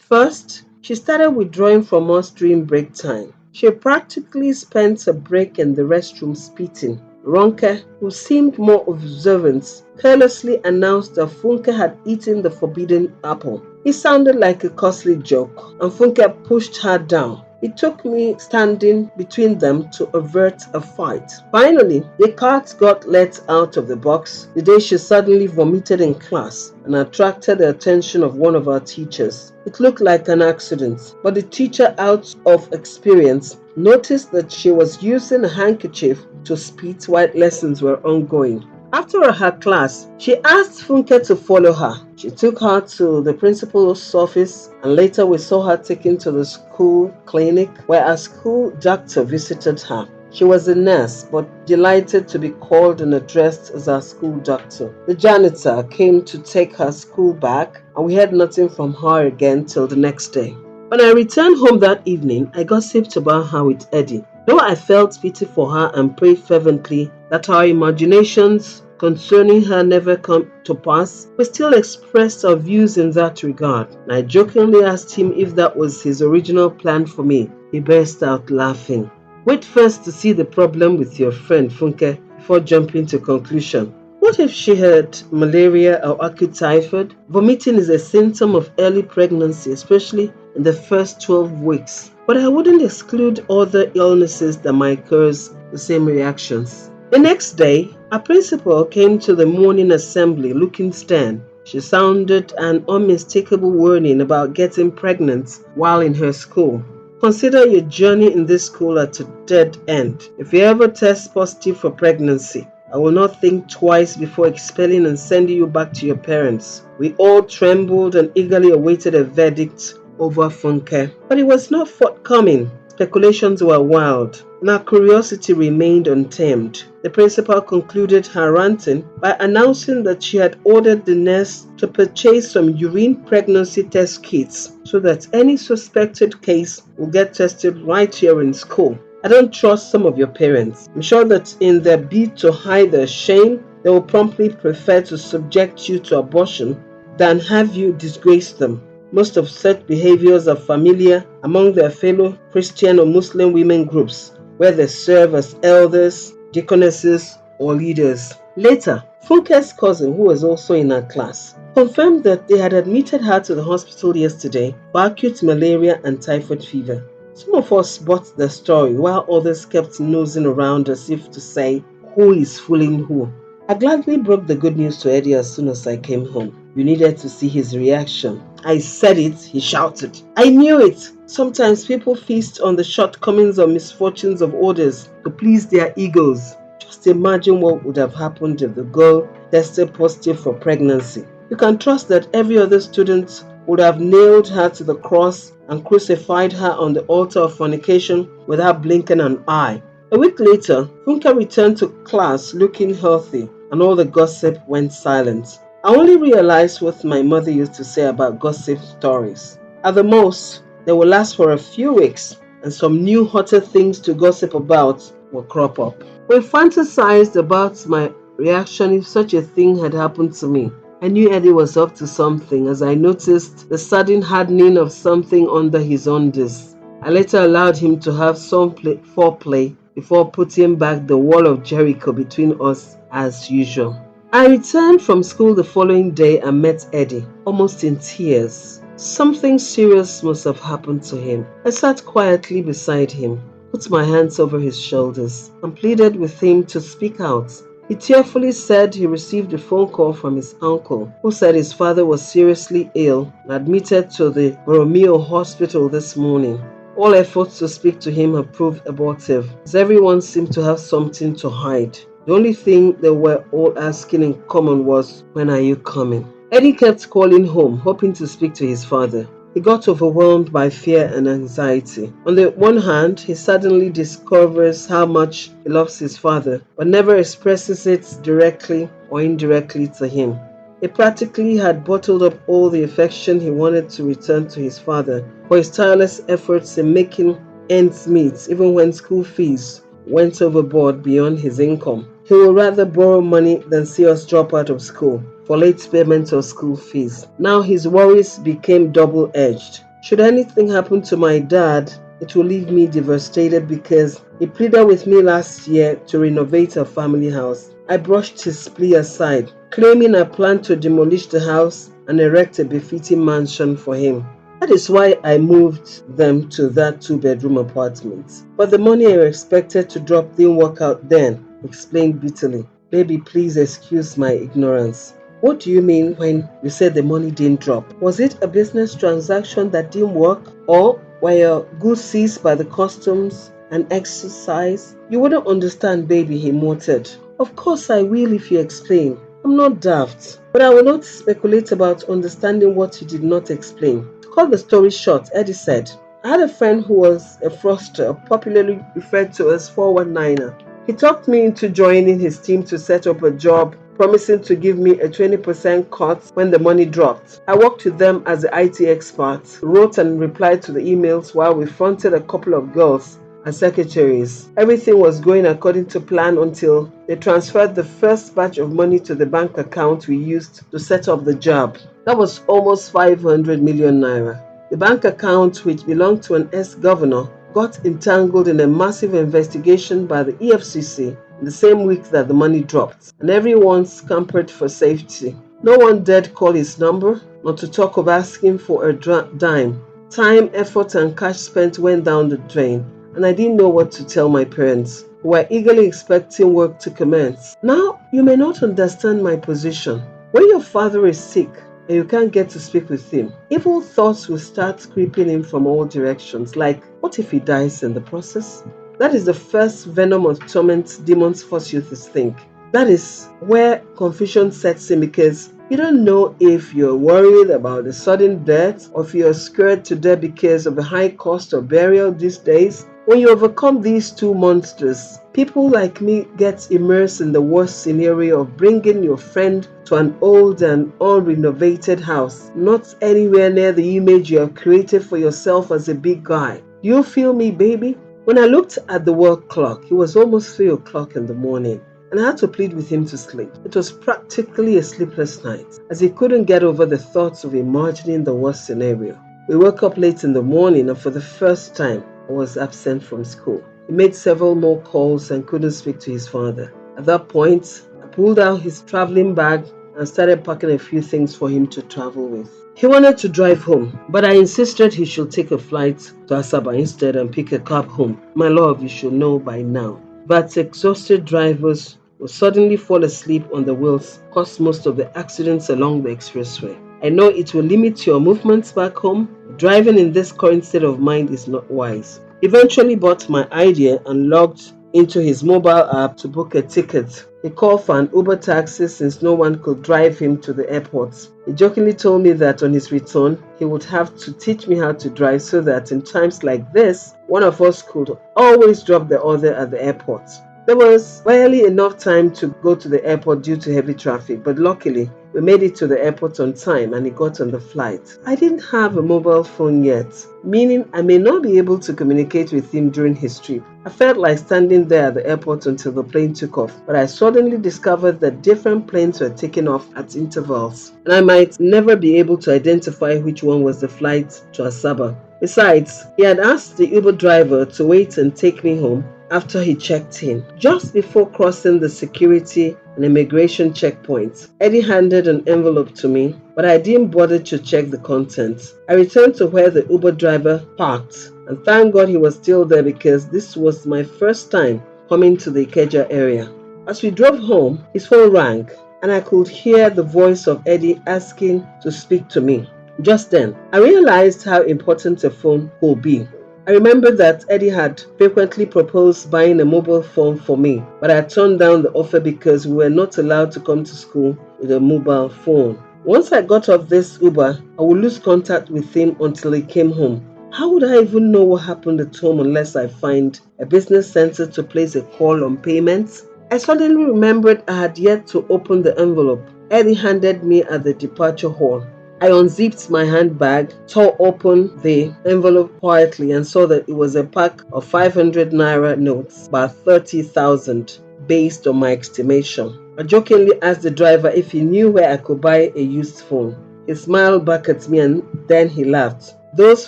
First, she started withdrawing from us during break time. She practically spent a break in the restroom spitting. Ronke, who seemed more observant, carelessly announced that Funke had eaten the forbidden apple. It sounded like a costly joke, and Funke pushed her down. It took me standing between them to avert a fight. Finally, the cat got let out of the box the day she suddenly vomited in class and attracted the attention of one of our teachers. It looked like an accident, but the teacher, out of experience, noticed that she was using a handkerchief to spit while lessons were ongoing. After her class, she asked Funke to follow her. She took her to the principal's office, and later we saw her taken to the school clinic where a school doctor visited her. She was a nurse, but delighted to be called and addressed as our school doctor. The janitor came to take her school bag, and we heard nothing from her again till the next day. When I returned home that evening, I gossiped about her with Eddie. Though I felt pity for her and prayed fervently that our imaginations concerning her never come to pass, we still expressed our views in that regard. I jokingly asked him if that was his original plan for me. He burst out laughing. Wait first to see the problem with your friend Funke before jumping to conclusion. What if she had malaria or acute typhoid? Vomiting is a symptom of early pregnancy, especially in the first 12 weeks. But I wouldn't exclude other illnesses that might cause the same reactions. The next day, our principal came to the morning assembly looking stern. She sounded an unmistakable warning about getting pregnant while in her school. Consider your journey in this school at a dead end. If you ever test positive for pregnancy, I will not think twice before expelling and sending you back to your parents. We all trembled and eagerly awaited a verdict over Funke. But it was not forthcoming. Speculations were wild, and our curiosity remained untamed. The principal concluded her ranting by announcing that she had ordered the nurse to purchase some urine pregnancy test kits so that any suspected case will get tested right here in school. I don't trust some of your parents. I'm sure that in their bid to hide their shame, they will promptly prefer to subject you to abortion than have you disgrace them. Most of such behaviors are familiar among their fellow Christian or Muslim women groups, where they serve as elders, deaconesses, or leaders. Later, Funke's cousin, who was also in her class, confirmed that they had admitted her to the hospital yesterday for acute malaria and typhoid fever. Some of us bought the story, while others kept nosing around as if to say, who is fooling who? I gladly broke the good news to Eddie as soon as I came home. You needed to see his reaction. I said it, he shouted. I knew it. Sometimes people feast on the shortcomings or misfortunes of others to please their egos. Just imagine what would have happened if the girl tested positive for pregnancy. You can trust that every other student would have nailed her to the cross and crucified her on the altar of fornication without blinking an eye. A week later, Funke returned to class looking healthy, and all the gossip went silent. I only realized what my mother used to say about gossip stories. At the most, they will last for a few weeks, and some new hotter things to gossip about will crop up. We fantasized about my reaction if such a thing had happened to me. I knew Eddie was up to something as I noticed the sudden hardening of something under his undies. I later allowed him to have some foreplay before putting back the wall of Jericho between us as usual. I returned from school the following day and met Eddie, almost in tears. Something serious must have happened to him. I sat quietly beside him, put my hands over his shoulders, and pleaded with him to speak out. He tearfully said he received a phone call from his uncle, who said his father was seriously ill and admitted to the Borromeo hospital this morning. All efforts to speak to him have proved abortive, as everyone seemed to have something to hide. The only thing they were all asking in common was, when are you coming? Eddie kept calling home, hoping to speak to his father. He got overwhelmed by fear and anxiety. On the one hand, he suddenly discovers how much he loves his father, but never expresses it directly or indirectly to him. He practically had bottled up all the affection he wanted to return to his father for his tireless efforts in making ends meet, even when school fees went overboard beyond his income. He would rather borrow money than see us drop out of school for late payment of school fees. Now his worries became double-edged. Should anything happen to my dad, it will leave me devastated because he pleaded with me last year to renovate our family house. I brushed his plea aside, claiming I planned to demolish the house and erect a befitting mansion for him. That is why I moved them to that 2-bedroom apartment. But the money I expected to drop didn't work out then, he explained bitterly. Baby, please excuse my ignorance. What do you mean when you said the money didn't drop? Was it a business transaction that didn't work? Or were your goods seized by the customs and exercise? You wouldn't understand, baby, he muttered. Of course I will if you explain. I'm not daft, but I will not speculate about understanding what you did not explain. To cut the story short, Eddie said, I had a friend who was a fraudster, popularly referred to as 419er. He talked me into joining his team to set up a job, promising to give me a 20% cut when the money dropped. I worked with them as the IT expert, wrote and replied to the emails while we fronted a couple of girls as secretaries. Everything was going according to plan until they transferred the first batch of money to the bank account we used to set up the job. That was almost 500 million naira. The bank account, which belonged to an ex-governor, got entangled in a massive investigation by the EFCC in the same week that the money dropped, and everyone scampered for safety. No one dared call his number, not to talk of asking for a dime. Time, effort, and cash spent went down the drain, and I didn't know what to tell my parents, who were eagerly expecting work to commence. Now, you may not understand my position. When your father is sick and you can't get to speak with him, evil thoughts will start creeping in from all directions, like, what if he dies in the process? That is the first venom of torment demons force you to think. That is where confusion sets in because you don't know if you're worried about the sudden death or if you're scared to death because of the high cost of burial these days. When you overcome these two monsters, people like me get immersed in the worst scenario of bringing your friend to an old and unrenovated house, not anywhere near the image you have created for yourself as a big guy. Do you feel me, baby? When I looked at the world clock, it was almost 3 o'clock in the morning, and I had to plead with him to sleep. It was practically a sleepless night, as he couldn't get over the thoughts of imagining the worst scenario. We woke up late in the morning, and for the first time, I was absent from school. He made several more calls and couldn't speak to his father. At that point, I pulled out his traveling bag and started packing a few things for him to travel with. He wanted to drive home, but I insisted he should take a flight to Asaba instead and pick a cab home. My love, you should know by now. But exhausted drivers will suddenly fall asleep on the wheels, cause most of the accidents along the expressway. I know it will limit your movements back home. Driving in this current state of mind is not wise. Eventually bought my idea and logged into his mobile app to book a ticket. He called for an Uber taxi since no one could drive him to the airport. He jokingly told me that on his return, he would have to teach me how to drive so that in times like this, one of us could always drop the other at the airport. There was barely enough time to go to the airport due to heavy traffic, but luckily, we made it to the airport on time and he got on the flight. I didn't have a mobile phone yet, meaning I may not be able to communicate with him during his trip. I felt like standing there at the airport until the plane took off, but I suddenly discovered that different planes were taking off at intervals, and I might never be able to identify which one was the flight to Asaba. Besides, he had asked the Uber driver to wait and take me home after he checked in. Just before crossing the security and immigration checkpoint, Eddie handed an envelope to me, but I didn't bother to check the contents. I returned to where the Uber driver parked, and thank God he was still there because this was my first time coming to the Ikeja area. As we drove home, his phone rang, and I could hear the voice of Eddie asking to speak to me. Just then, I realized how important a phone could be. I remembered that Eddie had frequently proposed buying a mobile phone for me, but I turned down the offer because we were not allowed to come to school with a mobile phone. Once I got off this Uber, I would lose contact with him until he came home. How would I even know what happened at home unless I find a business center to place a call on payments? I suddenly remembered I had yet to open the envelope Eddie handed me at the departure hall. I unzipped my handbag, tore open the envelope quietly and saw that it was a pack of 500 naira notes, about 30,000 based on my estimation. I jokingly asked the driver if he knew where I could buy a used phone. He smiled back at me and then he laughed. Those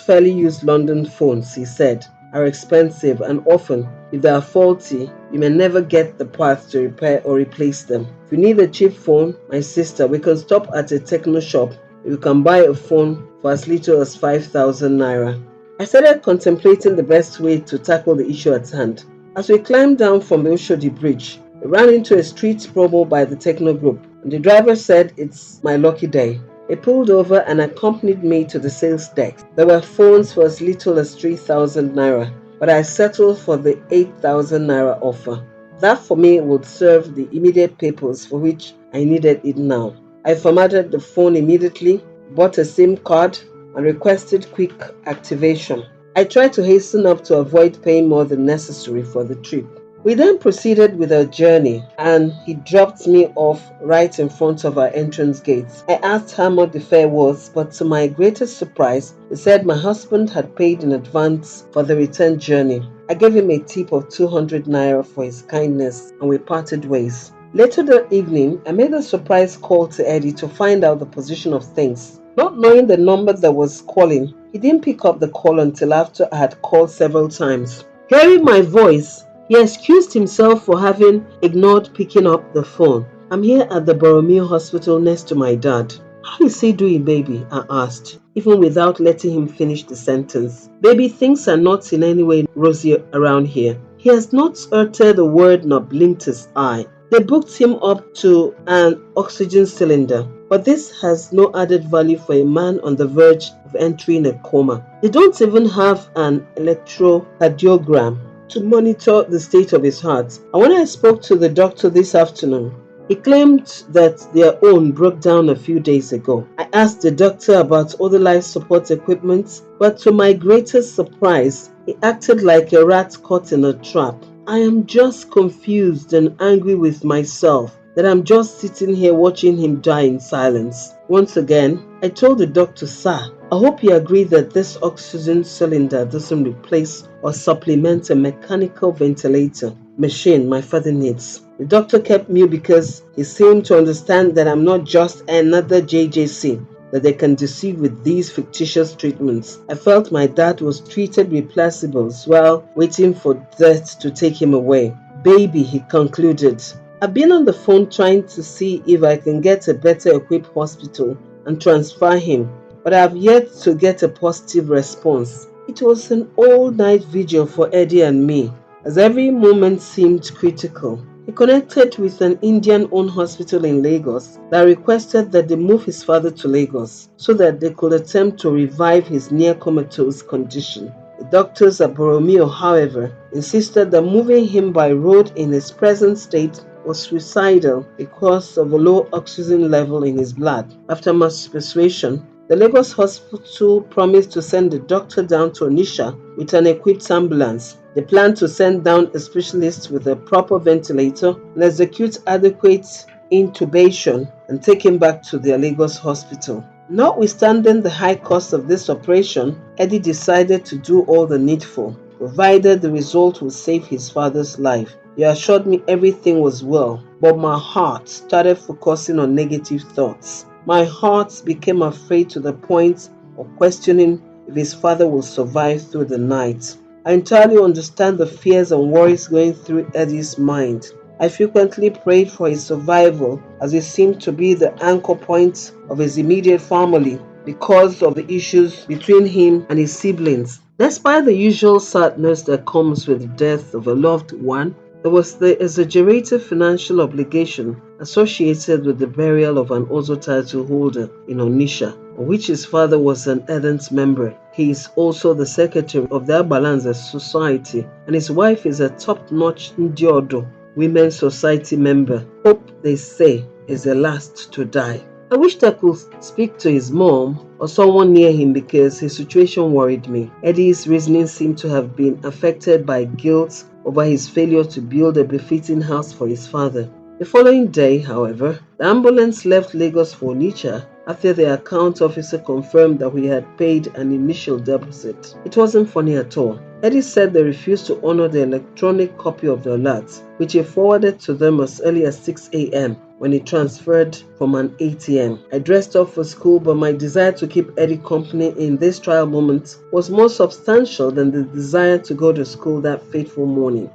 fairly used London phones, he said, are expensive and often, if they are faulty, you may never get the parts to repair or replace them. If you need a cheap phone, my sister, we can stop at a techno shop. You can buy a phone for as little as 5,000 naira. I started contemplating the best way to tackle the issue at hand. As we climbed down from the Oshodi Bridge, we ran into a street promo by the techno group, and the driver said it's my lucky day. He pulled over and accompanied me to the sales desk. There were phones for as little as 3,000 naira, but I settled for the 8,000 naira offer. That for me would serve the immediate purpose for which I needed it now. I formatted the phone immediately, bought a SIM card, and requested quick activation. I tried to hasten up to avoid paying more than necessary for the trip. We then proceeded with our journey, and he dropped me off right in front of our entrance gates. I asked how much the fare was, but to my greatest surprise, he said my husband had paid in advance for the return journey. I gave him a tip of 200 naira for his kindness, and we parted ways. Later that evening, I made a surprise call to Eddie to find out the position of things. Not knowing the number that was calling, he didn't pick up the call until after I had called several times. Hearing my voice, he excused himself for having ignored picking up the phone. I'm here at the Boromeo Hospital next to my dad. How is he doing, baby? I asked, even without letting him finish the sentence. Baby, things are not in any way rosy around here. He has not uttered a word nor blinked his eye. They booked him up to an oxygen cylinder, but this has no added value for a man on the verge of entering a coma. They don't even have an electrocardiogram to monitor the state of his heart. And when I spoke to the doctor this afternoon, he claimed that their own broke down a few days ago. I asked the doctor about other life support equipment, but to my greatest surprise, he acted like a rat caught in a trap. I am just confused and angry with myself that I'm just sitting here watching him die in silence. Once again, I told the doctor, sir, I hope you agree that this oxygen cylinder doesn't replace or supplement a mechanical ventilator machine my father needs. The doctor kept mute because he seemed to understand that I'm not just another JJC that they can deceive with these fictitious treatments. I felt my dad was treated with placebos while waiting for death to take him away. Baby, he concluded, I've been on the phone trying to see if I can get a better equipped hospital and transfer him, but I have yet to get a positive response. It was an all-night vigil for Eddie and me, as every moment seemed critical. He connected with an Indian-owned hospital in Lagos that requested that they move his father to Lagos so that they could attempt to revive his near-comatose condition. The doctors at Boromeo, however, insisted that moving him by road in his present state was suicidal because of a low oxygen level in his blood. After much persuasion, the Lagos hospital promised to send the doctor down to Onitsha with an equipped ambulance. They planned to send down a specialist with a proper ventilator and execute adequate intubation and take him back to their Lagos hospital. Notwithstanding the high cost of this operation, Eddie decided to do all the needful, provided the result would save his father's life. He assured me everything was well, but my heart started focusing on negative thoughts. My heart became afraid to the point of questioning if his father will survive through the night. I entirely understand the fears and worries going through Eddie's mind. I frequently prayed for his survival, as it seemed to be the anchor point of his immediate family because of the issues between him and his siblings. Despite the usual sadness that comes with the death of a loved one, there was the exaggerated financial obligation associated with the burial of an Ozo title holder in Onitsha, of which his father was an ardent member. He is also the secretary of the Abalanza Society, and his wife is a top-notch Ndiodo Women's Society member. Hope, they say, is the last to die. I wished I could speak to his mom or someone near him because his situation worried me. Eddie's reasoning seemed to have been affected by guilt over his failure to build a befitting house for his father. The following day, however, the ambulance left Lagos for Onitsha after the account officer confirmed that we had paid an initial deposit. It wasn't funny at all. Eddie said they refused to honor the electronic copy of the alert, which he forwarded to them as early as 6 a.m. when he transferred from an ATM. I dressed up for school, but my desire to keep Eddie company in this trial moment was more substantial than the desire to go to school that fateful morning.